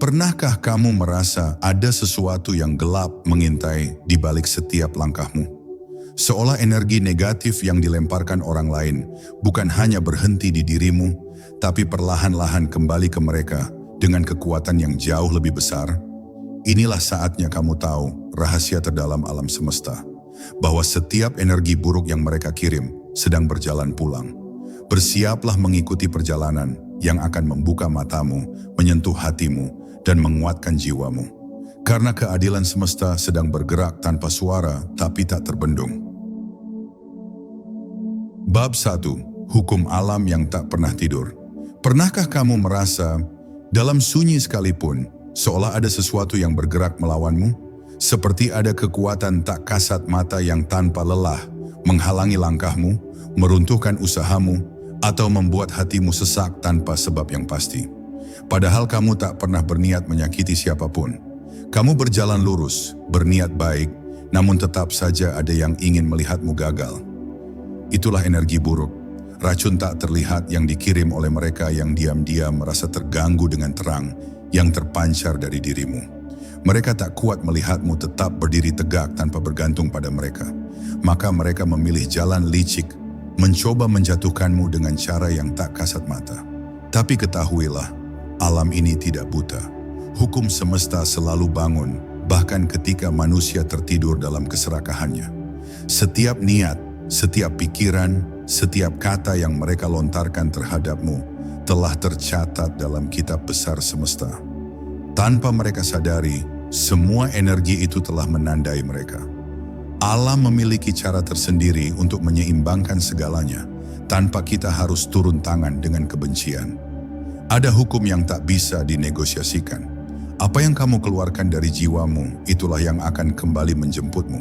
Pernahkah kamu merasa ada sesuatu yang gelap mengintai di balik setiap langkahmu? Seolah energi negatif yang dilemparkan orang lain bukan hanya berhenti di dirimu, tapi perlahan-lahan kembali ke mereka dengan kekuatan yang jauh lebih besar. Inilah saatnya kamu tahu rahasia terdalam alam semesta, bahwa setiap energi buruk yang mereka kirim sedang berjalan pulang. Bersiaplah mengikuti perjalanan yang akan membuka matamu, menyentuh hatimu, dan menguatkan jiwamu. Karena keadilan semesta sedang bergerak tanpa suara tapi tak terbendung. Bab 1. Hukum alam yang tak pernah tidur. Pernahkah kamu merasa dalam sunyi sekalipun seolah ada sesuatu yang bergerak melawanmu? Seperti ada kekuatan tak kasat mata yang tanpa lelah menghalangi langkahmu, meruntuhkan usahamu, atau membuat hatimu sesak tanpa sebab yang pasti. Padahal kamu tak pernah berniat menyakiti siapapun. Kamu berjalan lurus, berniat baik, namun tetap saja ada yang ingin melihatmu gagal. Itulah energi buruk, racun tak terlihat yang dikirim oleh mereka yang diam-diam merasa terganggu dengan terang yang terpancar dari dirimu. Mereka tak kuat melihatmu tetap berdiri tegak tanpa bergantung pada mereka. Maka mereka memilih jalan licik, mencoba menjatuhkanmu dengan cara yang tak kasat mata. Tapi ketahuilah, alam ini tidak buta. Hukum semesta selalu bangun, bahkan ketika manusia tertidur dalam keserakahannya. Setiap niat, setiap pikiran, setiap kata yang mereka lontarkan terhadapmu telah tercatat dalam kitab besar semesta. Tanpa mereka sadari, semua energi itu telah menandai mereka. Alam memiliki cara tersendiri untuk menyeimbangkan segalanya, tanpa kita harus turun tangan dengan kebencian. Ada hukum yang tak bisa dinegosiasikan. Apa yang kamu keluarkan dari jiwamu, itulah yang akan kembali menjemputmu.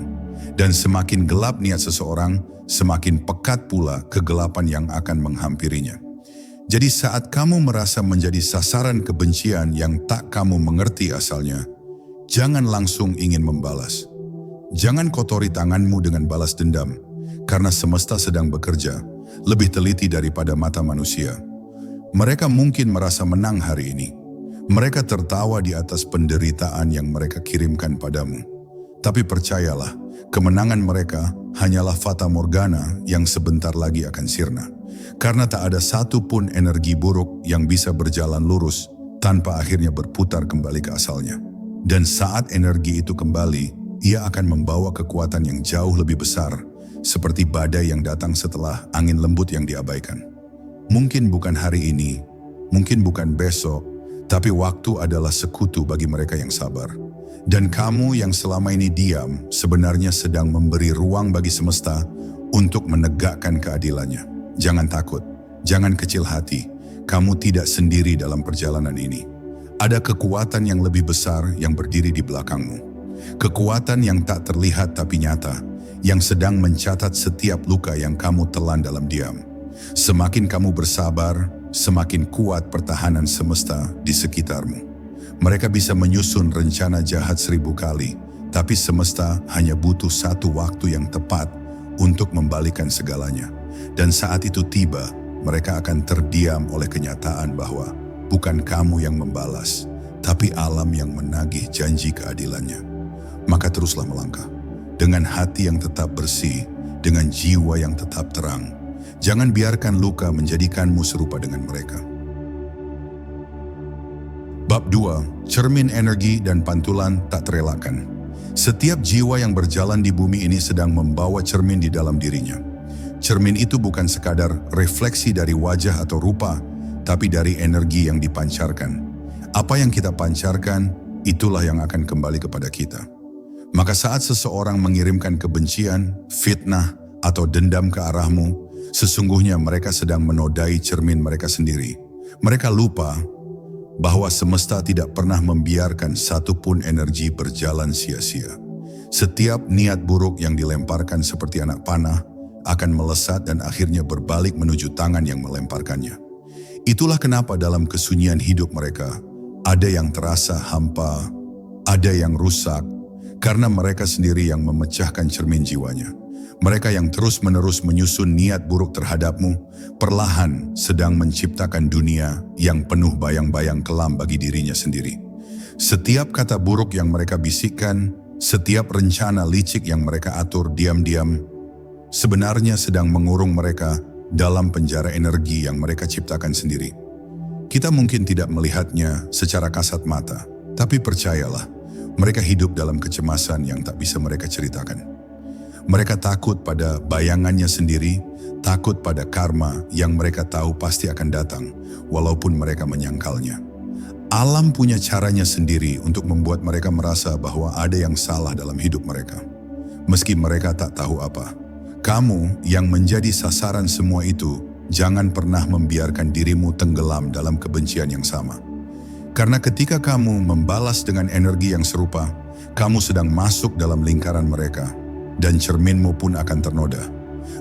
Dan semakin gelap niat seseorang, semakin pekat pula kegelapan yang akan menghampirinya. Jadi saat kamu merasa menjadi sasaran kebencian yang tak kamu mengerti asalnya, jangan langsung ingin membalas. Jangan kotori tanganmu dengan balas dendam, karena semesta sedang bekerja, lebih teliti daripada mata manusia. Mereka mungkin merasa menang hari ini. Mereka tertawa di atas penderitaan yang mereka kirimkan padamu. Tapi percayalah, kemenangan mereka hanyalah fata morgana yang sebentar lagi akan sirna. Karena tak ada satupun energi buruk yang bisa berjalan lurus tanpa akhirnya berputar kembali ke asalnya. Dan saat energi itu kembali, ia akan membawa kekuatan yang jauh lebih besar, seperti badai yang datang setelah angin lembut yang diabaikan. Mungkin bukan hari ini, mungkin bukan besok, tapi waktu adalah sekutu bagi mereka yang sabar. Dan kamu yang selama ini diam, sebenarnya sedang memberi ruang bagi semesta untuk menegakkan keadilannya. Jangan takut, jangan kecil hati, kamu tidak sendiri dalam perjalanan ini. Ada kekuatan yang lebih besar yang berdiri di belakangmu. Kekuatan yang tak terlihat tapi nyata, yang sedang mencatat setiap luka yang kamu telan dalam diam. Semakin kamu bersabar, semakin kuat pertahanan semesta di sekitarmu. Mereka bisa menyusun rencana jahat 1000 kali, tapi semesta hanya butuh satu waktu yang tepat untuk membalikan segalanya. Dan saat itu tiba, mereka akan terdiam oleh kenyataan bahwa bukan kamu yang membalas, tapi alam yang menagih janji keadilannya. Maka teruslah melangkah, dengan hati yang tetap bersih, dengan jiwa yang tetap terang. Jangan biarkan luka menjadikanmu serupa dengan mereka. Bab 2. Cermin energi dan pantulan tak terelakkan. Setiap jiwa yang berjalan di bumi ini sedang membawa cermin di dalam dirinya. Cermin itu bukan sekadar refleksi dari wajah atau rupa, tapi dari energi yang dipancarkan. Apa yang kita pancarkan, itulah yang akan kembali kepada kita. Maka saat seseorang mengirimkan kebencian, fitnah, atau dendam ke arahmu, sesungguhnya mereka sedang menodai cermin mereka sendiri. Mereka lupa bahwa semesta tidak pernah membiarkan satupun energi berjalan sia-sia. Setiap niat buruk yang dilemparkan seperti anak panah akan melesat dan akhirnya berbalik menuju tangan yang melemparkannya. Itulah kenapa dalam kesunyian hidup mereka, ada yang terasa hampa, ada yang rusak, karena mereka sendiri yang memecahkan cermin jiwanya. Mereka yang terus-menerus menyusun niat buruk terhadapmu, perlahan sedang menciptakan dunia yang penuh bayang-bayang kelam bagi dirinya sendiri. Setiap kata buruk yang mereka bisikkan, setiap rencana licik yang mereka atur diam-diam, sebenarnya sedang mengurung mereka dalam penjara energi yang mereka ciptakan sendiri. Kita mungkin tidak melihatnya secara kasat mata, tapi percayalah, mereka hidup dalam kecemasan yang tak bisa mereka ceritakan. Mereka takut pada bayangannya sendiri, takut pada karma yang mereka tahu pasti akan datang, walaupun mereka menyangkalnya. Alam punya caranya sendiri untuk membuat mereka merasa bahwa ada yang salah dalam hidup mereka. Meski mereka tak tahu apa. Kamu yang menjadi sasaran semua itu, jangan pernah membiarkan dirimu tenggelam dalam kebencian yang sama. Karena ketika kamu membalas dengan energi yang serupa, kamu sedang masuk dalam lingkaran mereka, dan cerminmu pun akan ternoda.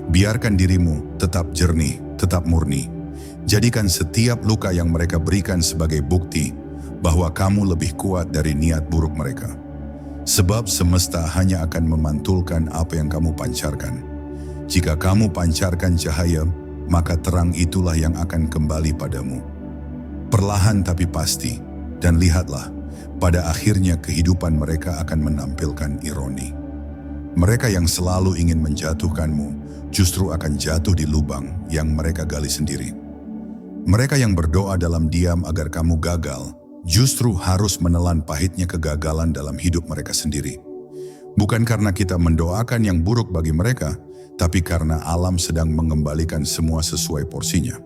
Biarkan dirimu tetap jernih, tetap murni. Jadikan setiap luka yang mereka berikan sebagai bukti bahwa kamu lebih kuat dari niat buruk mereka. Sebab semesta hanya akan memantulkan apa yang kamu pancarkan. Jika kamu pancarkan cahaya, maka terang itulah yang akan kembali padamu. Perlahan tapi pasti, dan lihatlah, pada akhirnya kehidupan mereka akan menampilkan ironi. Mereka yang selalu ingin menjatuhkanmu, justru akan jatuh di lubang yang mereka gali sendiri. Mereka yang berdoa dalam diam agar kamu gagal, justru harus menelan pahitnya kegagalan dalam hidup mereka sendiri. Bukan karena kita mendoakan yang buruk bagi mereka, tapi karena alam sedang mengembalikan semua sesuai porsinya.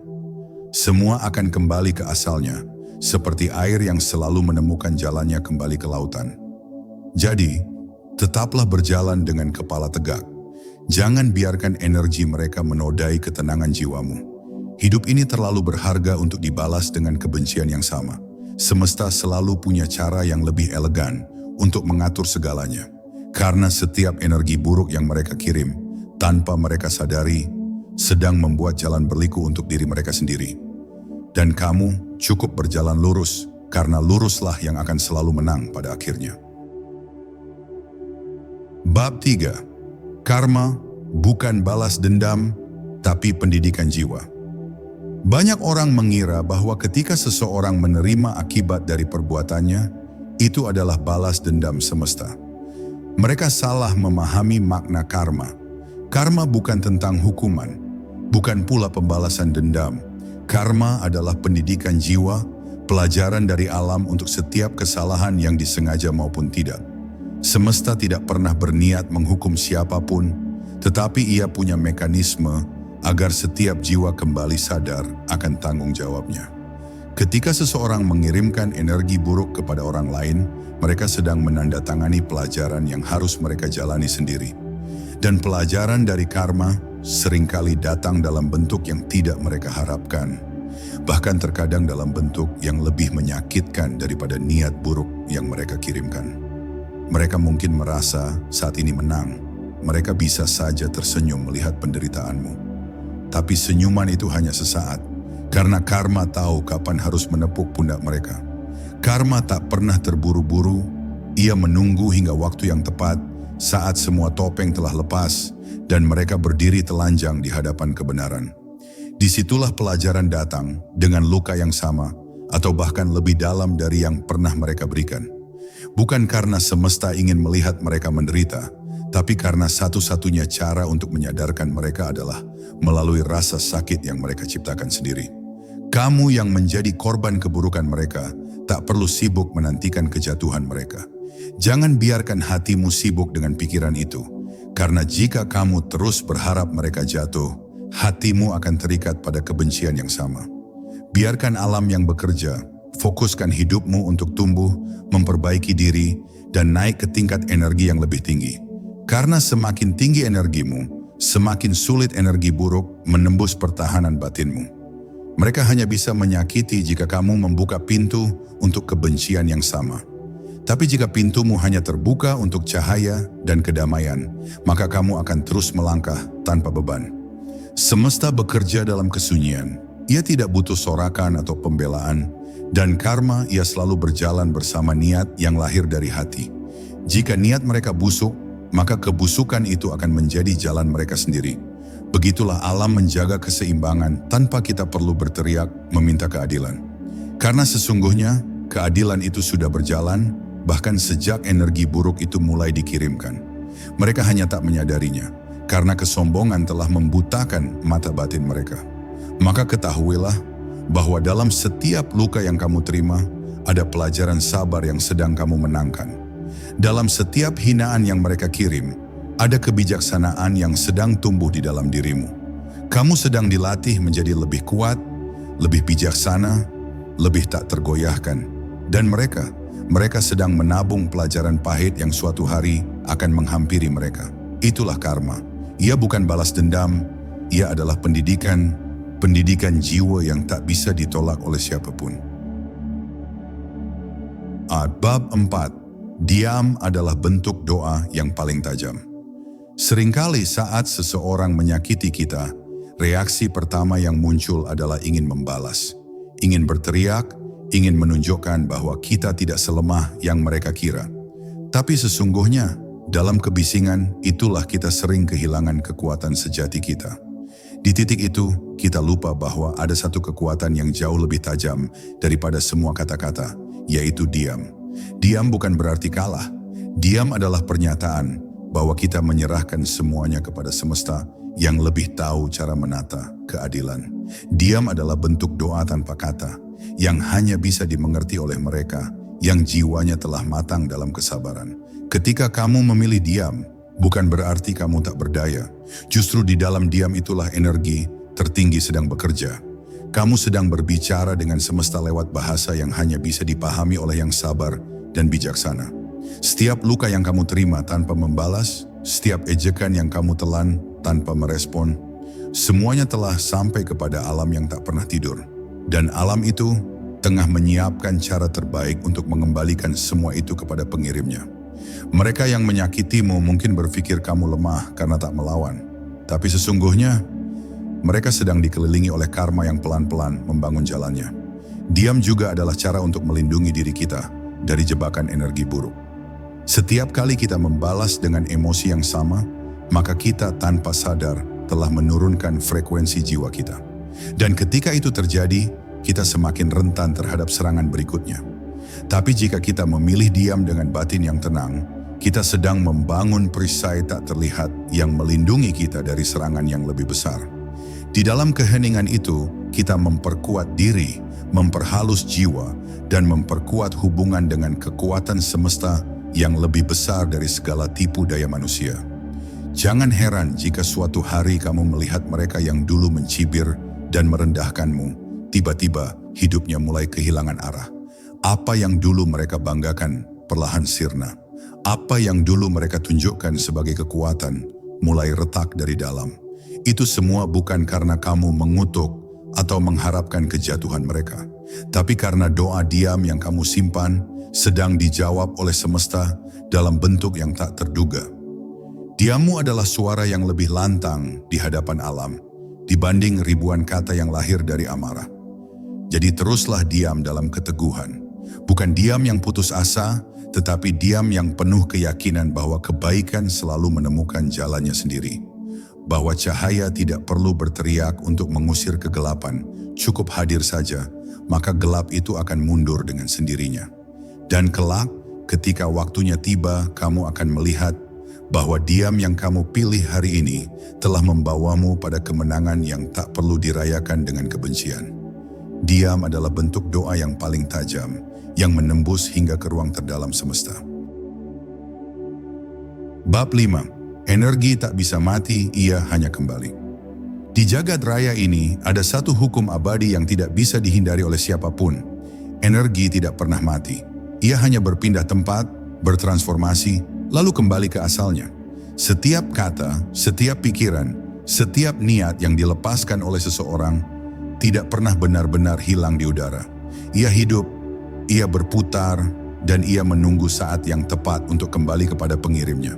Semua akan kembali ke asalnya, seperti air yang selalu menemukan jalannya kembali ke lautan. Jadi, tetaplah berjalan dengan kepala tegak. Jangan biarkan energi mereka menodai ketenangan jiwamu. Hidup ini terlalu berharga untuk dibalas dengan kebencian yang sama. Semesta selalu punya cara yang lebih elegan untuk mengatur segalanya. Karena setiap energi buruk yang mereka kirim, tanpa mereka sadari, sedang membuat jalan berliku untuk diri mereka sendiri. Dan kamu cukup berjalan lurus, karena luruslah yang akan selalu menang pada akhirnya. Bab 3. Karma bukan balas dendam, tapi pendidikan jiwa. Banyak orang mengira bahwa ketika seseorang menerima akibat dari perbuatannya, itu adalah balas dendam semesta. Mereka salah memahami makna karma. Karma bukan tentang hukuman, bukan pula pembalasan dendam. Karma adalah pendidikan jiwa, pelajaran dari alam untuk setiap kesalahan yang disengaja maupun tidak. Semesta tidak pernah berniat menghukum siapapun, tetapi ia punya mekanisme agar setiap jiwa kembali sadar akan tanggung jawabnya. Ketika seseorang mengirimkan energi buruk kepada orang lain, mereka sedang menandatangani pelajaran yang harus mereka jalani sendiri. Dan pelajaran dari karma seringkali datang dalam bentuk yang tidak mereka harapkan, bahkan terkadang dalam bentuk yang lebih menyakitkan daripada niat buruk yang mereka kirimkan. Mereka mungkin merasa saat ini menang. Mereka bisa saja tersenyum melihat penderitaanmu. Tapi senyuman itu hanya sesaat, karena karma tahu kapan harus menepuk pundak mereka. Karma tak pernah terburu-buru, ia menunggu hingga waktu yang tepat, saat semua topeng telah lepas, dan mereka berdiri telanjang di hadapan kebenaran. Disitulah pelajaran datang dengan luka yang sama, atau bahkan lebih dalam dari yang pernah mereka berikan. Bukan karena semesta ingin melihat mereka menderita, tapi karena satu-satunya cara untuk menyadarkan mereka adalah melalui rasa sakit yang mereka ciptakan sendiri. Kamu yang menjadi korban keburukan mereka, tak perlu sibuk menantikan kejatuhan mereka. Jangan biarkan hatimu sibuk dengan pikiran itu, karena jika kamu terus berharap mereka jatuh, hatimu akan terikat pada kebencian yang sama. Biarkan alam yang bekerja. Fokuskan hidupmu untuk tumbuh, memperbaiki diri, dan naik ke tingkat energi yang lebih tinggi. Karena semakin tinggi energimu, semakin sulit energi buruk menembus pertahanan batinmu. Mereka hanya bisa menyakiti jika kamu membuka pintu untuk kebencian yang sama. Tapi jika pintumu hanya terbuka untuk cahaya dan kedamaian, maka kamu akan terus melangkah tanpa beban. Semesta bekerja dalam kesunyian. Ia tidak butuh sorakan atau pembelaan. Dan karma ia selalu berjalan bersama niat yang lahir dari hati. Jika niat mereka busuk, maka kebusukan itu akan menjadi jalan mereka sendiri. Begitulah alam menjaga keseimbangan tanpa kita perlu berteriak meminta keadilan. Karena sesungguhnya Keadilan itu sudah berjalan, bahkan sejak energi buruk itu mulai dikirimkan. Mereka hanya tak menyadarinya, karena kesombongan telah membutakan mata batin mereka. Maka ketahuilah bahwa dalam setiap luka yang kamu terima, ada pelajaran sabar yang sedang kamu menangkan. Dalam setiap hinaan yang mereka kirim, ada kebijaksanaan yang sedang tumbuh di dalam dirimu. Kamu sedang dilatih menjadi lebih kuat, lebih bijaksana, lebih tak tergoyahkan. Dan mereka sedang menabung pelajaran pahit yang suatu hari akan menghampiri mereka. Itulah karma. Ia bukan balas dendam, ia adalah pendidikan jiwa yang tak bisa ditolak oleh siapapun. Bab 4. Diam adalah bentuk doa yang paling tajam. Seringkali saat seseorang menyakiti kita, reaksi pertama yang muncul adalah ingin membalas, ingin berteriak, ingin menunjukkan bahwa kita tidak selemah yang mereka kira. Tapi sesungguhnya, dalam kebisingan itulah kita sering kehilangan kekuatan sejati kita. Di titik itu, kita lupa bahwa ada satu kekuatan yang jauh lebih tajam daripada semua kata-kata, yaitu diam. Diam bukan berarti kalah. Diam adalah pernyataan bahwa kita menyerahkan semuanya kepada semesta yang lebih tahu cara menata keadilan. Diam adalah bentuk doa tanpa kata, yang hanya bisa dimengerti oleh mereka yang jiwanya telah matang dalam kesabaran. Ketika kamu memilih diam, bukan berarti kamu tak berdaya. Justru di dalam diam itulah energi tertinggi sedang bekerja. Kamu sedang berbicara dengan semesta lewat bahasa yang hanya bisa dipahami oleh yang sabar dan bijaksana. Setiap luka yang kamu terima tanpa membalas, setiap ejekan yang kamu telan tanpa merespon, semuanya telah sampai kepada alam yang tak pernah tidur. Dan alam itu tengah menyiapkan cara terbaik untuk mengembalikan semua itu kepada pengirimnya. Mereka yang menyakitimu mungkin berpikir kamu lemah karena tak melawan. Tapi sesungguhnya, mereka sedang dikelilingi oleh karma yang pelan-pelan membangun jalannya. Diam juga adalah cara untuk melindungi diri kita dari jebakan energi buruk. Setiap kali kita membalas dengan emosi yang sama, maka kita tanpa sadar telah menurunkan frekuensi jiwa kita. Dan ketika itu terjadi, kita semakin rentan terhadap serangan berikutnya. Tapi jika kita memilih diam dengan batin yang tenang, kita sedang membangun perisai tak terlihat yang melindungi kita dari serangan yang lebih besar. Di dalam keheningan itu, kita memperkuat diri, memperhalus jiwa, dan memperkuat hubungan dengan kekuatan semesta yang lebih besar dari segala tipu daya manusia. Jangan heran jika suatu hari kamu melihat mereka yang dulu mencibir dan merendahkanmu, tiba-tiba hidupnya mulai kehilangan arah. Apa yang dulu mereka banggakan perlahan sirna. Apa yang dulu mereka tunjukkan sebagai kekuatan mulai retak dari dalam. Itu semua bukan karena kamu mengutuk atau mengharapkan kejatuhan mereka, tapi karena doa diam yang kamu simpan sedang dijawab oleh semesta dalam bentuk yang tak terduga. Diammu adalah suara yang lebih lantang di hadapan alam dibanding ribuan kata yang lahir dari amarah. Jadi teruslah diam dalam keteguhan. Bukan diam yang putus asa, tetapi diam yang penuh keyakinan bahwa kebaikan selalu menemukan jalannya sendiri. Bahwa cahaya tidak perlu berteriak untuk mengusir kegelapan, cukup hadir saja, maka gelap itu akan mundur dengan sendirinya. Dan kelak, ketika waktunya tiba, kamu akan melihat bahwa diam yang kamu pilih hari ini telah membawamu pada kemenangan yang tak perlu dirayakan dengan kebencian. Diam adalah bentuk doa yang paling tajam, yang menembus hingga ke ruang terdalam semesta. Bab 5. Energi tak bisa mati, ia hanya kembali. Di jagat raya ini ada satu hukum abadi yang tidak bisa dihindari oleh siapapun. Energi tidak pernah mati. Ia hanya berpindah tempat, bertransformasi, lalu kembali ke asalnya. Setiap kata, setiap pikiran, setiap niat yang dilepaskan oleh seseorang tidak pernah benar-benar hilang di udara. Ia hidup, ia berputar, dan ia menunggu saat yang tepat untuk kembali kepada pengirimnya.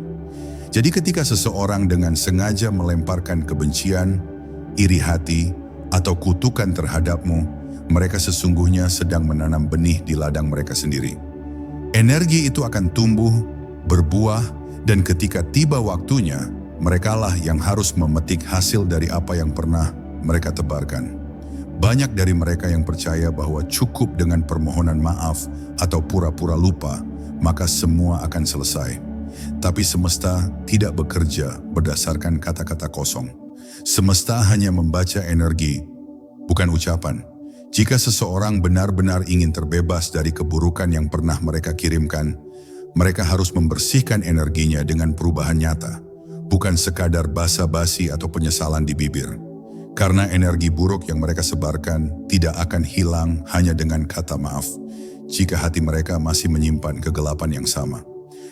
Jadi ketika seseorang dengan sengaja melemparkan kebencian, iri hati, atau kutukan terhadapmu, mereka sesungguhnya sedang menanam benih di ladang mereka sendiri. Energi itu akan tumbuh, berbuah, dan ketika tiba waktunya, merekalah yang harus memetik hasil dari apa yang pernah mereka tebarkan. Banyak dari mereka yang percaya bahwa cukup dengan permohonan maaf atau pura-pura lupa, maka semua akan selesai. Tapi semesta tidak bekerja berdasarkan kata-kata kosong. Semesta hanya membaca energi, bukan ucapan. Jika seseorang benar-benar ingin terbebas dari keburukan yang pernah mereka kirimkan, mereka harus membersihkan energinya dengan perubahan nyata, bukan sekadar basa-basi atau penyesalan di bibir. Karena energi buruk yang mereka sebarkan tidak akan hilang hanya dengan kata maaf, jika hati mereka masih menyimpan kegelapan yang sama.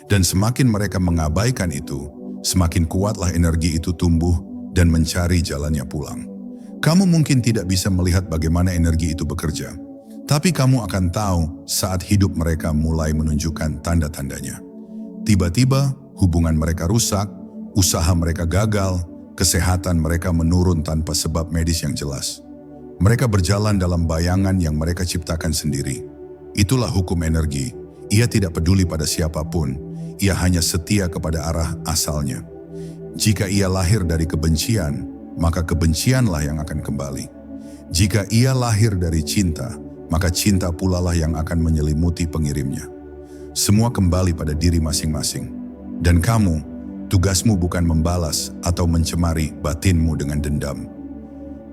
Dan semakin mereka mengabaikan itu, semakin kuatlah energi itu tumbuh dan mencari jalannya pulang. Kamu mungkin tidak bisa melihat bagaimana energi itu bekerja, tapi kamu akan tahu saat hidup mereka mulai menunjukkan tanda-tandanya. Tiba-tiba hubungan mereka rusak, usaha mereka gagal, kesehatan mereka menurun tanpa sebab medis yang jelas. Mereka berjalan dalam bayangan yang mereka ciptakan sendiri. Itulah hukum energi. Ia tidak peduli pada siapapun, ia hanya setia kepada arah asalnya. Jika ia lahir dari kebencian, maka kebencianlah yang akan kembali. Jika ia lahir dari cinta, maka cinta pula lah yang akan menyelimuti pengirimnya. Semua kembali pada diri masing-masing. Dan kamu, tugasmu bukan membalas atau mencemari batinmu dengan dendam.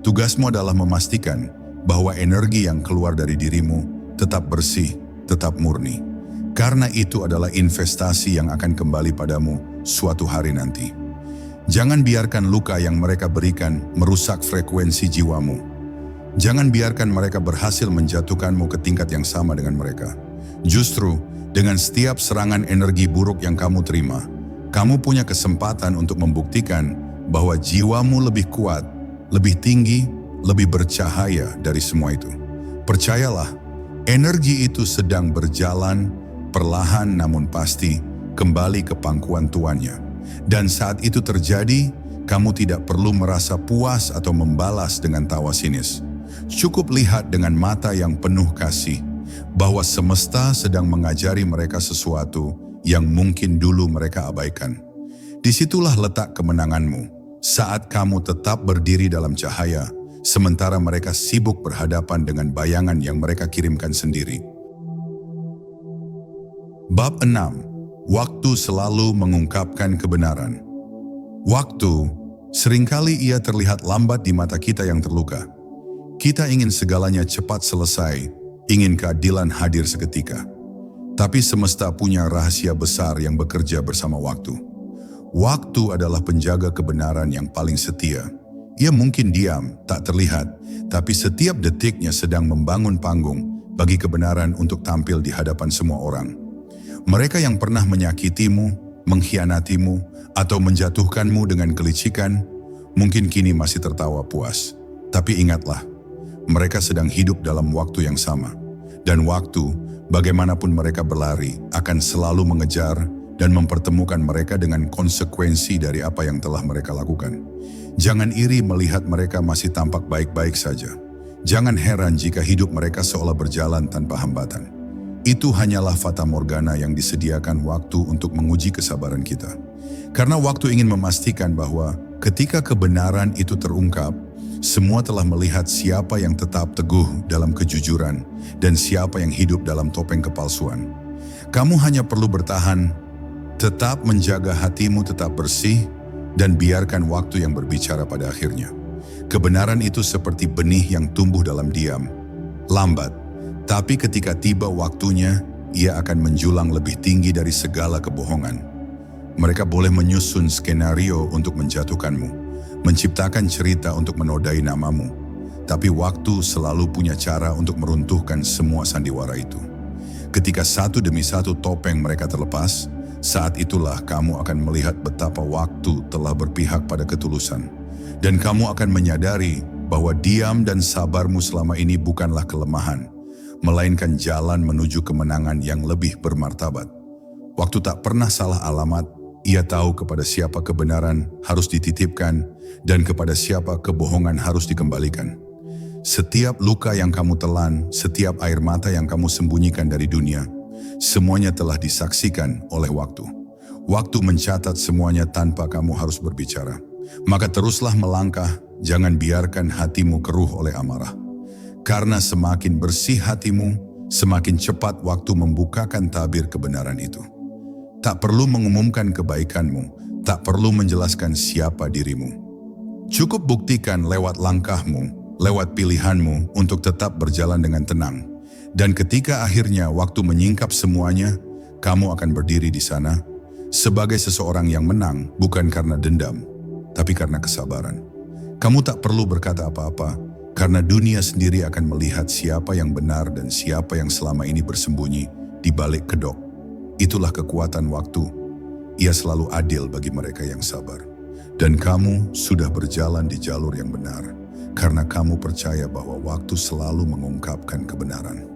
Tugasmu adalah memastikan bahwa energi yang keluar dari dirimu tetap bersih, tetap murni. Karena itu adalah investasi yang akan kembali padamu suatu hari nanti. Jangan biarkan luka yang mereka berikan merusak frekuensi jiwamu. Jangan biarkan mereka berhasil menjatuhkanmu ke tingkat yang sama dengan mereka. Justru, dengan setiap serangan energi buruk yang kamu terima, kamu punya kesempatan untuk membuktikan bahwa jiwamu lebih kuat, lebih tinggi, lebih bercahaya dari semua itu. Percayalah, energi itu sedang berjalan, perlahan namun pasti, kembali ke pangkuan tuannya. Dan saat itu terjadi, kamu tidak perlu merasa puas atau membalas dengan tawa sinis. Cukup lihat dengan mata yang penuh kasih, bahwa semesta sedang mengajari mereka sesuatu yang mungkin dulu mereka abaikan. Disitulah letak kemenanganmu, saat kamu tetap berdiri dalam cahaya, sementara mereka sibuk berhadapan dengan bayangan yang mereka kirimkan sendiri. Bab 6. Waktu selalu mengungkapkan kebenaran. Waktu, seringkali ia terlihat lambat di mata kita yang terluka. Kita ingin segalanya cepat selesai, ingin keadilan hadir seketika. Tapi semesta punya rahasia besar yang bekerja bersama waktu. Waktu adalah penjaga kebenaran yang paling setia. Ia mungkin diam, tak terlihat, tapi setiap detiknya sedang membangun panggung bagi kebenaran untuk tampil di hadapan semua orang. Mereka yang pernah menyakitimu, mengkhianatimu, atau menjatuhkanmu dengan kelicikan, mungkin kini masih tertawa puas. Tapi ingatlah, mereka sedang hidup dalam waktu yang sama. Dan waktu, bagaimanapun mereka berlari, akan selalu mengejar dan mempertemukan mereka dengan konsekuensi dari apa yang telah mereka lakukan. Jangan iri melihat mereka masih tampak baik-baik saja. Jangan heran jika hidup mereka seolah berjalan tanpa hambatan. Itu hanyalah fata morgana yang disediakan waktu untuk menguji kesabaran kita. Karena waktu ingin memastikan bahwa ketika kebenaran itu terungkap, semua telah melihat siapa yang tetap teguh dalam kejujuran dan siapa yang hidup dalam topeng kepalsuan. Kamu hanya perlu bertahan, tetap menjaga hatimu tetap bersih, dan biarkan waktu yang berbicara pada akhirnya. Kebenaran itu seperti benih yang tumbuh dalam diam, lambat. Tapi ketika tiba waktunya, ia akan menjulang lebih tinggi dari segala kebohongan. Mereka boleh menyusun skenario untuk menjatuhkanmu, menciptakan cerita untuk menodai namamu. Tapi waktu selalu punya cara untuk meruntuhkan semua sandiwara itu. Ketika satu demi satu topeng mereka terlepas, saat itulah kamu akan melihat betapa waktu telah berpihak pada ketulusan. Dan kamu akan menyadari bahwa diam dan sabarmu selama ini bukanlah kelemahan, melainkan jalan menuju kemenangan yang lebih bermartabat. Waktu tak pernah salah alamat, ia tahu kepada siapa kebenaran harus dititipkan dan kepada siapa kebohongan harus dikembalikan. Setiap luka yang kamu telan, setiap air mata yang kamu sembunyikan dari dunia, semuanya telah disaksikan oleh waktu. Waktu mencatat semuanya tanpa kamu harus berbicara. Maka teruslah melangkah, jangan biarkan hatimu keruh oleh amarah. Karena semakin bersih hatimu, semakin cepat waktu membukakan tabir kebenaran itu. Tak perlu mengumumkan kebaikanmu, tak perlu menjelaskan siapa dirimu. Cukup buktikan lewat langkahmu, lewat pilihanmu untuk tetap berjalan dengan tenang. Dan ketika akhirnya waktu menyingkap semuanya, kamu akan berdiri di sana sebagai seseorang yang menang, bukan karena dendam, tapi karena kesabaran. Kamu tak perlu berkata apa-apa, karena dunia sendiri akan melihat siapa yang benar dan siapa yang selama ini bersembunyi di balik kedok. Itulah kekuatan waktu. Ia selalu adil bagi mereka yang sabar. Dan kamu sudah berjalan di jalur yang benar, karena kamu percaya bahwa waktu selalu mengungkapkan kebenaran.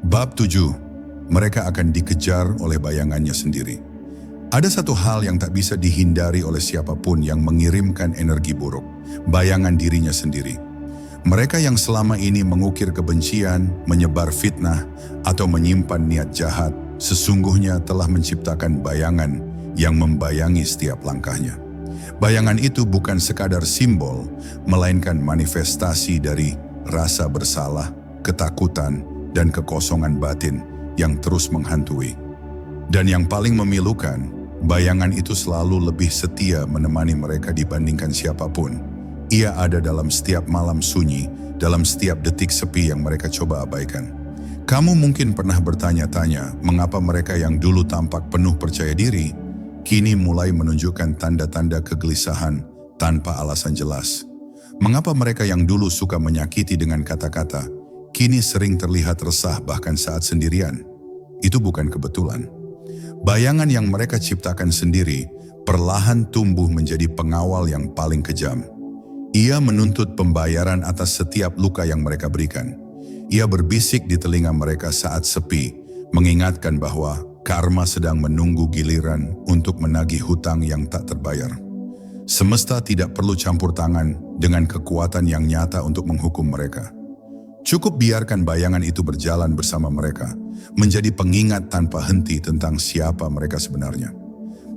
Bab 7. Mereka akan dikejar oleh bayangannya sendiri. Ada satu hal yang tak bisa dihindari oleh siapapun yang mengirimkan energi buruk, bayangan dirinya sendiri. Mereka yang selama ini mengukir kebencian, menyebar fitnah, atau menyimpan niat jahat, sesungguhnya telah menciptakan bayangan yang membayangi setiap langkahnya. Bayangan itu bukan sekadar simbol, melainkan manifestasi dari rasa bersalah, ketakutan, dan kekosongan batin yang terus menghantui. Dan yang paling memilukan, bayangan itu selalu lebih setia menemani mereka dibandingkan siapapun. Ia ada dalam setiap malam sunyi, dalam setiap detik sepi yang mereka coba abaikan. Kamu mungkin pernah bertanya-tanya mengapa mereka yang dulu tampak penuh percaya diri, kini mulai menunjukkan tanda-tanda kegelisahan tanpa alasan jelas. Mengapa mereka yang dulu suka menyakiti dengan kata-kata, kini sering terlihat resah bahkan saat sendirian? Itu bukan kebetulan. Bayangan yang mereka ciptakan sendiri perlahan tumbuh menjadi pengawal yang paling kejam. Ia menuntut pembayaran atas setiap luka yang mereka berikan. Ia berbisik di telinga mereka saat sepi, mengingatkan bahwa karma sedang menunggu giliran untuk menagih hutang yang tak terbayar. Semesta tidak perlu campur tangan dengan kekuatan yang nyata untuk menghukum mereka. Cukup biarkan bayangan itu berjalan bersama mereka, menjadi pengingat tanpa henti tentang siapa mereka sebenarnya.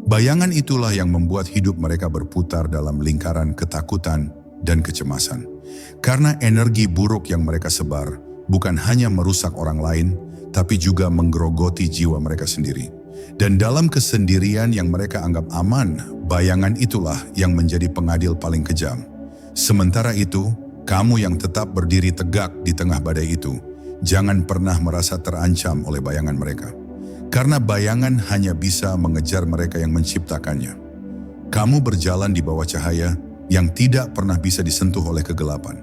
Bayangan itulah yang membuat hidup mereka berputar dalam lingkaran ketakutan dan kecemasan. Karena energi buruk yang mereka sebar bukan hanya merusak orang lain, tapi juga menggerogoti jiwa mereka sendiri. Dan dalam kesendirian yang mereka anggap aman, bayangan itulah yang menjadi pengadil paling kejam. Sementara itu, kamu yang tetap berdiri tegak di tengah badai itu, jangan pernah merasa terancam oleh bayangan mereka. Karena bayangan hanya bisa mengejar mereka yang menciptakannya. Kamu berjalan di bawah cahaya yang tidak pernah bisa disentuh oleh kegelapan.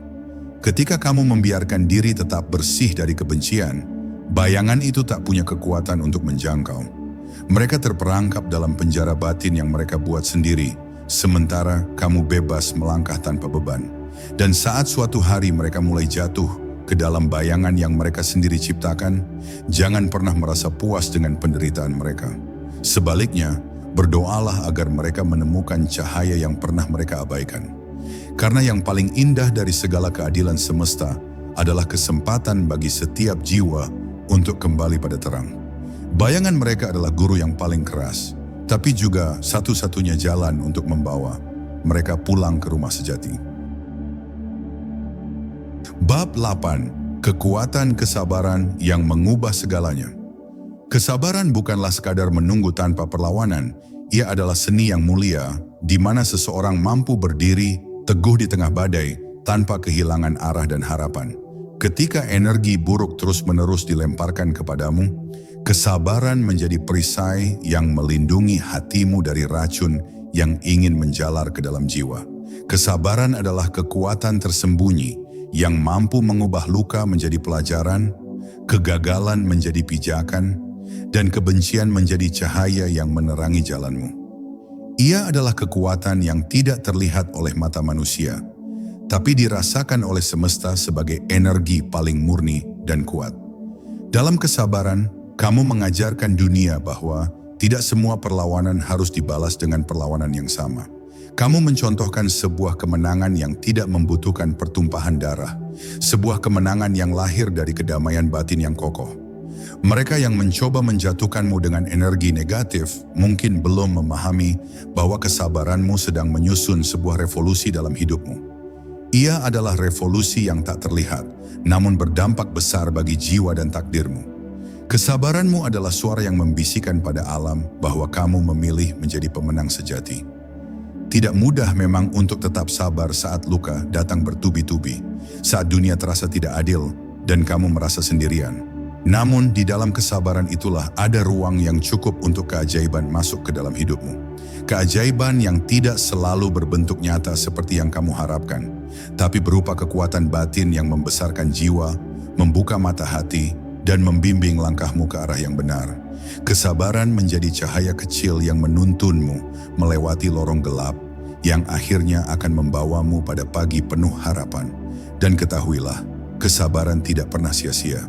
Ketika kamu membiarkan diri tetap bersih dari kebencian, bayangan itu tak punya kekuatan untuk menjangkau. Mereka terperangkap dalam penjara batin yang mereka buat sendiri, sementara kamu bebas melangkah tanpa beban. Dan saat suatu hari mereka mulai jatuh ke dalam bayangan yang mereka sendiri ciptakan, jangan pernah merasa puas dengan penderitaan mereka. Sebaliknya, berdoalah agar mereka menemukan cahaya yang pernah mereka abaikan. Karena yang paling indah dari segala keadilan semesta adalah kesempatan bagi setiap jiwa untuk kembali pada terang. Bayangan mereka adalah guru yang paling keras, tapi juga satu-satunya jalan untuk membawa mereka pulang ke rumah sejati. Bab 8. Kekuatan kesabaran yang mengubah segalanya. Kesabaran bukanlah sekadar menunggu tanpa perlawanan, ia adalah seni yang mulia di mana seseorang mampu berdiri teguh di tengah badai tanpa kehilangan arah dan harapan. Ketika energi buruk terus-menerus dilemparkan kepadamu, kesabaran menjadi perisai yang melindungi hatimu dari racun yang ingin menjalar ke dalam jiwa. Kesabaran adalah kekuatan tersembunyi yang mampu mengubah luka menjadi pelajaran, kegagalan menjadi pijakan, dan kebencian menjadi cahaya yang menerangi jalanmu. Ia adalah kekuatan yang tidak terlihat oleh mata manusia, tapi dirasakan oleh semesta sebagai energi paling murni dan kuat. Dalam kesabaran, kamu mengajarkan dunia bahwa tidak semua perlawanan harus dibalas dengan perlawanan yang sama. Kamu mencontohkan sebuah kemenangan yang tidak membutuhkan pertumpahan darah, sebuah kemenangan yang lahir dari kedamaian batin yang kokoh. Mereka yang mencoba menjatuhkanmu dengan energi negatif mungkin belum memahami bahwa kesabaranmu sedang menyusun sebuah revolusi dalam hidupmu. Ia adalah revolusi yang tak terlihat, namun berdampak besar bagi jiwa dan takdirmu. Kesabaranmu adalah suara yang membisikkan pada alam bahwa kamu memilih menjadi pemenang sejati. Tidak mudah memang untuk tetap sabar saat luka datang bertubi-tubi, saat dunia terasa tidak adil dan kamu merasa sendirian. Namun di dalam kesabaran itulah ada ruang yang cukup untuk keajaiban masuk ke dalam hidupmu. Keajaiban yang tidak selalu berbentuk nyata seperti yang kamu harapkan, tapi berupa kekuatan batin yang membesarkan jiwa, membuka mata hati, dan membimbing langkahmu ke arah yang benar. Kesabaran menjadi cahaya kecil yang menuntunmu melewati lorong gelap, yang akhirnya akan membawamu pada pagi penuh harapan. Dan ketahuilah, kesabaran tidak pernah sia-sia.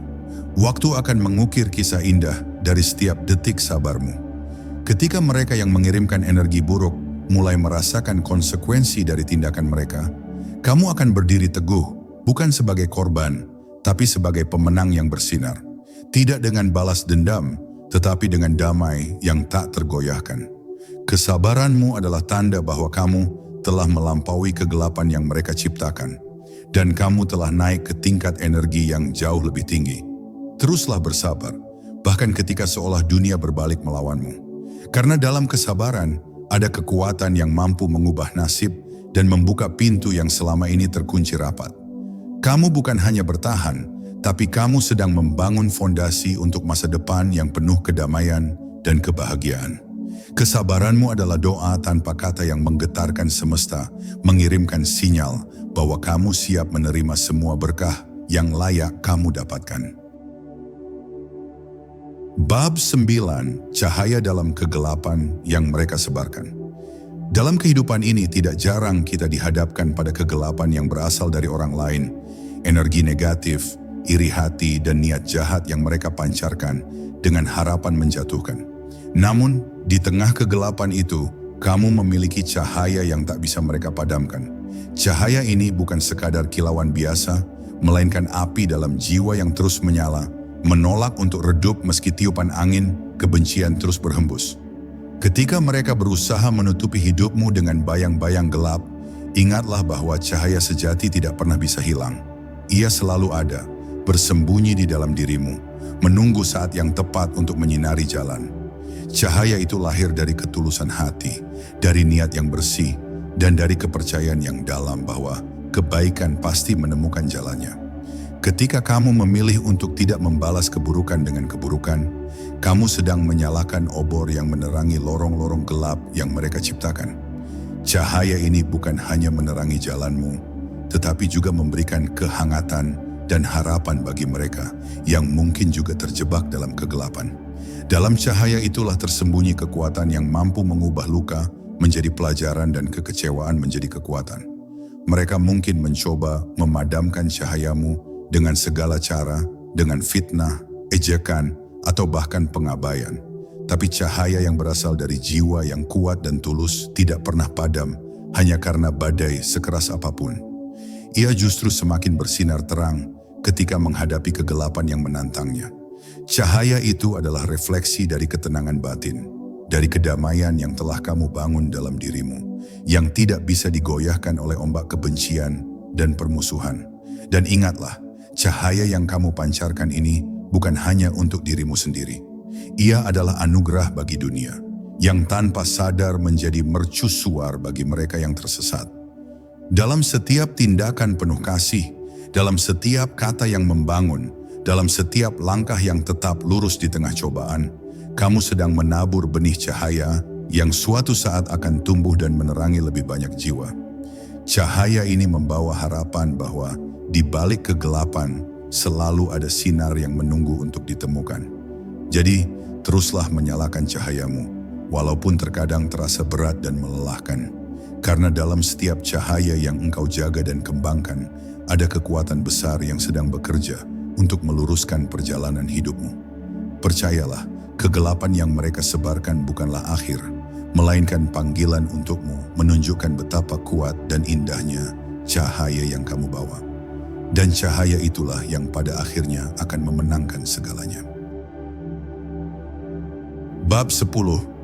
Waktu akan mengukir kisah indah dari setiap detik sabarmu. Ketika mereka yang mengirimkan energi buruk mulai merasakan konsekuensi dari tindakan mereka, kamu akan berdiri teguh, bukan sebagai korban, tapi sebagai pemenang yang bersinar. Tidak dengan balas dendam, tetapi dengan damai yang tak tergoyahkan. Kesabaranmu adalah tanda bahwa kamu telah melampaui kegelapan yang mereka ciptakan, dan kamu telah naik ke tingkat energi yang jauh lebih tinggi. Teruslah bersabar, bahkan ketika seolah dunia berbalik melawanmu. Karena dalam kesabaran, ada kekuatan yang mampu mengubah nasib dan membuka pintu yang selama ini terkunci rapat. Kamu bukan hanya bertahan, tapi kamu sedang membangun fondasi untuk masa depan yang penuh kedamaian dan kebahagiaan. Kesabaranmu adalah doa tanpa kata yang menggetarkan semesta, mengirimkan sinyal bahwa kamu siap menerima semua berkah yang layak kamu dapatkan. Bab 9, cahaya dalam kegelapan yang mereka sebarkan. Dalam kehidupan ini tidak jarang kita dihadapkan pada kegelapan yang berasal dari orang lain, energi negatif, iri hati dan niat jahat yang mereka pancarkan dengan harapan menjatuhkan. Namun, di tengah kegelapan itu, kamu memiliki cahaya yang tak bisa mereka padamkan. Cahaya ini bukan sekadar kilauan biasa, melainkan api dalam jiwa yang terus menyala, menolak untuk redup meski tiupan angin, kebencian terus berhembus. Ketika mereka berusaha menutupi hidupmu dengan bayang-bayang gelap, ingatlah bahwa cahaya sejati tidak pernah bisa hilang. Ia selalu ada, bersembunyi di dalam dirimu, menunggu saat yang tepat untuk menyinari jalan. Cahaya itu lahir dari ketulusan hati, dari niat yang bersih, dan dari kepercayaan yang dalam bahwa kebaikan pasti menemukan jalannya. Ketika kamu memilih untuk tidak membalas keburukan dengan keburukan, kamu sedang menyalakan obor yang menerangi lorong-lorong gelap yang mereka ciptakan. Cahaya ini bukan hanya menerangi jalanmu, tetapi juga memberikan kehangatan dan harapan bagi mereka yang mungkin juga terjebak dalam kegelapan. Dalam cahaya itulah tersembunyi kekuatan yang mampu mengubah luka menjadi pelajaran dan kekecewaan menjadi kekuatan. Mereka mungkin mencoba memadamkan cahayamu dengan segala cara, dengan fitnah, ejekan, atau bahkan pengabaian. Tapi cahaya yang berasal dari jiwa yang kuat dan tulus tidak pernah padam hanya karena badai sekeras apapun. Ia justru semakin bersinar terang ketika menghadapi kegelapan yang menantangnya. Cahaya itu adalah refleksi dari ketenangan batin, dari kedamaian yang telah kamu bangun dalam dirimu, yang tidak bisa digoyahkan oleh ombak kebencian dan permusuhan. Dan ingatlah, cahaya yang kamu pancarkan ini bukan hanya untuk dirimu sendiri. Ia adalah anugerah bagi dunia, yang tanpa sadar menjadi mercusuar bagi mereka yang tersesat. Dalam setiap tindakan penuh kasih, dalam setiap kata yang membangun, dalam setiap langkah yang tetap lurus di tengah cobaan, kamu sedang menabur benih cahaya yang suatu saat akan tumbuh dan menerangi lebih banyak jiwa. Cahaya ini membawa harapan bahwa di balik kegelapan selalu ada sinar yang menunggu untuk ditemukan. Jadi, teruslah menyalakan cahayamu, walaupun terkadang terasa berat dan melelahkan. Karena dalam setiap cahaya yang engkau jaga dan kembangkan, ada kekuatan besar yang sedang bekerja untuk meluruskan perjalanan hidupmu. Percayalah, kegelapan yang mereka sebarkan bukanlah akhir, melainkan panggilan untukmu menunjukkan betapa kuat dan indahnya cahaya yang kamu bawa. Dan cahaya itulah yang pada akhirnya akan memenangkan segalanya. Bab 10,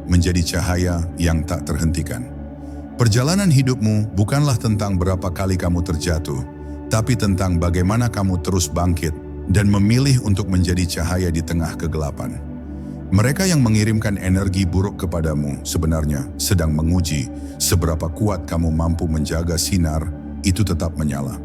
menjadi cahaya yang tak terhentikan. Perjalanan hidupmu bukanlah tentang berapa kali kamu terjatuh, tapi tentang bagaimana kamu terus bangkit dan memilih untuk menjadi cahaya di tengah kegelapan. Mereka yang mengirimkan energi buruk kepadamu sebenarnya sedang menguji seberapa kuat kamu mampu menjaga sinar itu tetap menyala.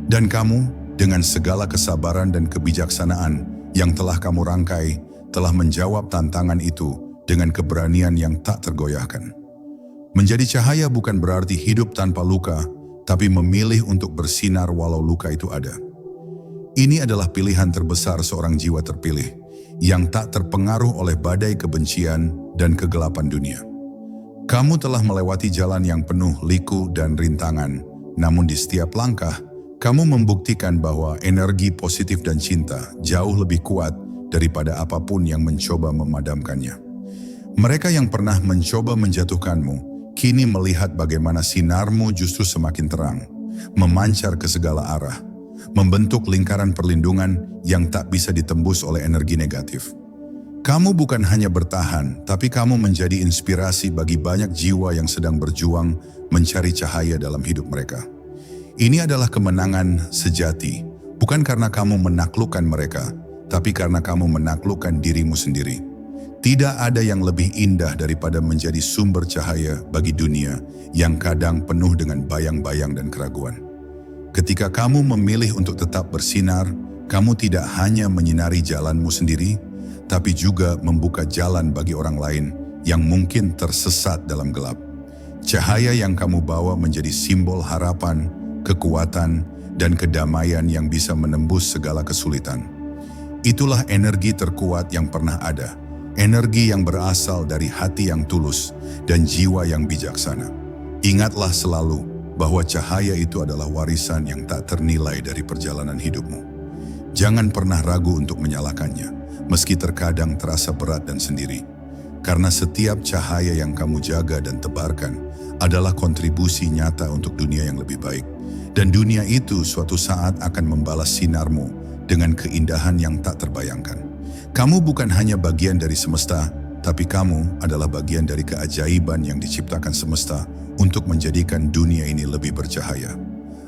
Dan kamu, dengan segala kesabaran dan kebijaksanaan yang telah kamu rangkai, telah menjawab tantangan itu dengan keberanian yang tak tergoyahkan. Menjadi cahaya bukan berarti hidup tanpa luka, tapi memilih untuk bersinar walau luka itu ada. Ini adalah pilihan terbesar seorang jiwa terpilih, yang tak terpengaruh oleh badai kebencian dan kegelapan dunia. Kamu telah melewati jalan yang penuh liku dan rintangan, namun di setiap langkah, kamu membuktikan bahwa energi positif dan cinta jauh lebih kuat daripada apapun yang mencoba memadamkannya. Mereka yang pernah mencoba menjatuhkanmu, kini melihat bagaimana sinarmu justru semakin terang, memancar ke segala arah, membentuk lingkaran perlindungan yang tak bisa ditembus oleh energi negatif. Kamu bukan hanya bertahan, tapi kamu menjadi inspirasi bagi banyak jiwa yang sedang berjuang mencari cahaya dalam hidup mereka. Ini adalah kemenangan sejati, bukan karena kamu menaklukkan mereka, tapi karena kamu menaklukkan dirimu sendiri. Tidak ada yang lebih indah daripada menjadi sumber cahaya bagi dunia yang kadang penuh dengan bayang-bayang dan keraguan. Ketika kamu memilih untuk tetap bersinar, kamu tidak hanya menyinari jalanmu sendiri, tapi juga membuka jalan bagi orang lain yang mungkin tersesat dalam gelap. Cahaya yang kamu bawa menjadi simbol harapan, kekuatan, dan kedamaian yang bisa menembus segala kesulitan. Itulah energi terkuat yang pernah ada. Energi yang berasal dari hati yang tulus dan jiwa yang bijaksana. Ingatlah selalu bahwa cahaya itu adalah warisan yang tak ternilai dari perjalanan hidupmu. Jangan pernah ragu untuk menyalakannya, meski terkadang terasa berat dan sendiri. Karena setiap cahaya yang kamu jaga dan tebarkan adalah kontribusi nyata untuk dunia yang lebih baik. Dan dunia itu suatu saat akan membalas sinarmu dengan keindahan yang tak terbayangkan. Kamu bukan hanya bagian dari semesta, tapi kamu adalah bagian dari keajaiban yang diciptakan semesta untuk menjadikan dunia ini lebih bercahaya.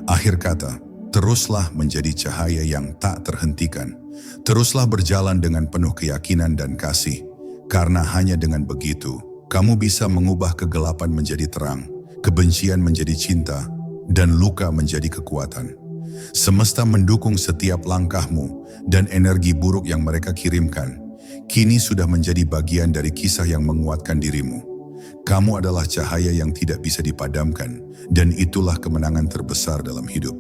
Akhir kata, teruslah menjadi cahaya yang tak terhentikan. Teruslah berjalan dengan penuh keyakinan dan kasih, karena hanya dengan begitu, kamu bisa mengubah kegelapan menjadi terang, kebencian menjadi cinta, dan luka menjadi kekuatan. Semesta mendukung setiap langkahmu dan energi buruk yang mereka kirimkan kini sudah menjadi bagian dari kisah yang menguatkan dirimu. Kamu adalah cahaya yang tidak bisa dipadamkan dan itulah kemenangan terbesar dalam hidup.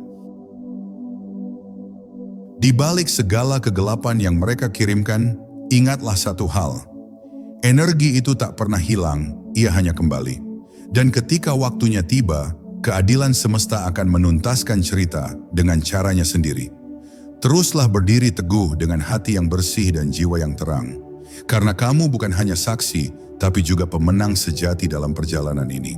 Di balik segala kegelapan yang mereka kirimkan, ingatlah satu hal. Energi itu tak pernah hilang, ia hanya kembali. Dan ketika waktunya tiba, keadilan semesta akan menuntaskan cerita dengan caranya sendiri. Teruslah berdiri teguh dengan hati yang bersih dan jiwa yang terang. Karena kamu bukan hanya saksi, tapi juga pemenang sejati dalam perjalanan ini.